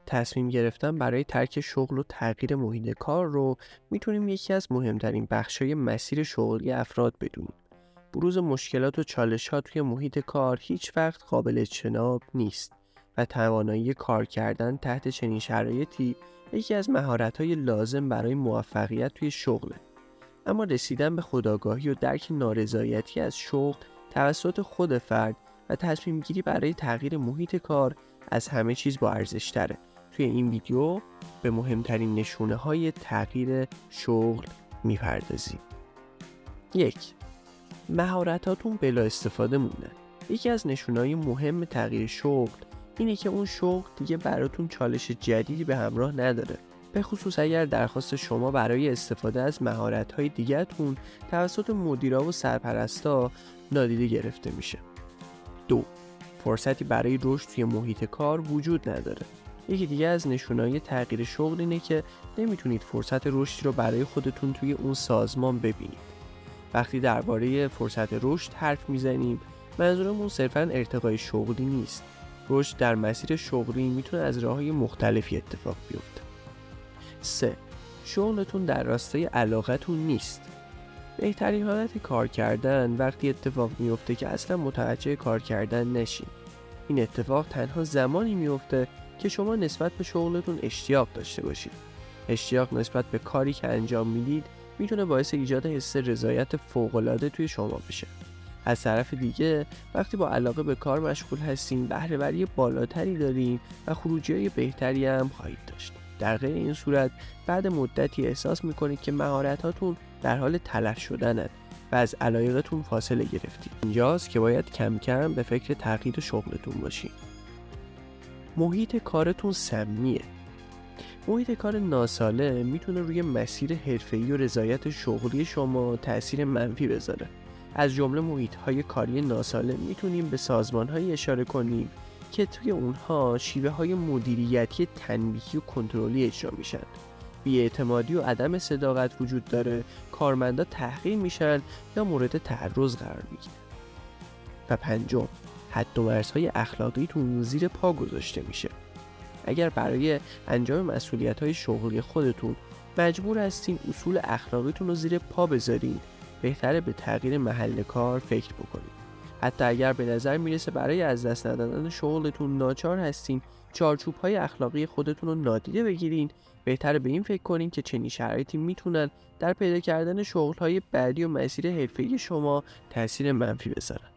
تصمیم گرفتن برای ترک شغل و تغییر محیط کار رو میتونیم یکی از مهمترین بخشای مسیر شغلی افراد بدونیم. بروز مشکلات و چالش‌ها توی محیط کار هیچ وقت قابل اجتناب نیست و توانایی کار کردن تحت چنین شرایطی یکی از مهارت‌های لازم برای موفقیت توی شغله. اما رسیدن به خودآگاهی و درک نارضایتی از شغل توسط خود فرد و تصمیم گیری برای تغییر محیط کار از همه چیز با ارزش تره. توی این ویدیو به مهمترین نشونه های تغییر شغل میپردازیم. 1. مهارتاتون بلا استفاده موندن. یکی از نشونه‌های مهم تغییر شغل اینه که اون شغل دیگه براتون چالش جدیدی به همراه نداره، به خصوص اگر درخواست شما برای استفاده از مهارت‌های دیگه‌تون توسط مدیرا و سرپرستا نادیده گرفته میشه. 2. فرصتی برای رشد توی محیط کار وجود نداره. یکی دیگه از نشونه‌های تغییر شغل اینه که نمیتونید فرصت رشدی رو برای خودتون توی اون سازمان ببینید. وقتی درباره فرصت رشد حرف میزنیم، منظورمون صرفاً ارتقای شغلی نیست. رشد در مسیر شغلی میتونه از راه‌های مختلفی اتفاق بیفته. 3. شغلتون در راستای علاقتون نیست. بهترین حالت کار کردن وقتی اتفاق میفته که اصلا متوجه کار کردن نشین. این اتفاق تنها زمانی میفته که شما نسبت به شغلتون اشتیاق داشته باشید. اشتیاق نسبت به کاری که انجام میدید میتونه باعث ایجاد حس رضایت فوق‌العاده توی شما بشه. از طرف دیگه وقتی با علاقه به کار مشغول هستین، بهره‌وری بالاتری دارین و خروجی‌های بهتری هم خواهید داشت. در غیر این صورت بعد مدتی احساس میکنید که مهارتاتون در حال تلف شدنند و از علایقتون فاصله گرفتید. اینجاست که باید کم کم به فکر تغییر شغلتون باشین. محیط کارتون سمیه. محیط کار ناسالم میتونه روی مسیر حرفه‌ای و رضایت شغلی شما تأثیر منفی بذاره. از جمله محیط‌های کاری ناسالم میتونیم به سازمان‌هایی اشاره کنیم که توی اونها شیوه‌های مدیریتی تنبیهی و کنترلی اجرا میشن. بی‌اعتمادی و عدم صداقت وجود داره، کارمندا تحقیر میشن یا مورد تعرض قرار میگیرن. و 5. حد و مرزهای اخلاقیتون زیر پا گذاشته میشه. اگر برای انجام مسئولیت‌های شغلی خودتون مجبور هستین اصول اخلاقیتون رو زیر پا بذارین، بهتره به تغییر محل کار فکر بکنید. حتی اگر به نظر میرسه برای از دست ندادن شغلتون ناچار هستین چارچوب‌های اخلاقی خودتون رو نادیده بگیرین، بهتره به این فکر کنین که چنین شرایطی میتونن در پیدا کردن شغل‌های بعدی و مسیر حرفه‌ای شما تأثیر منفی بذارن.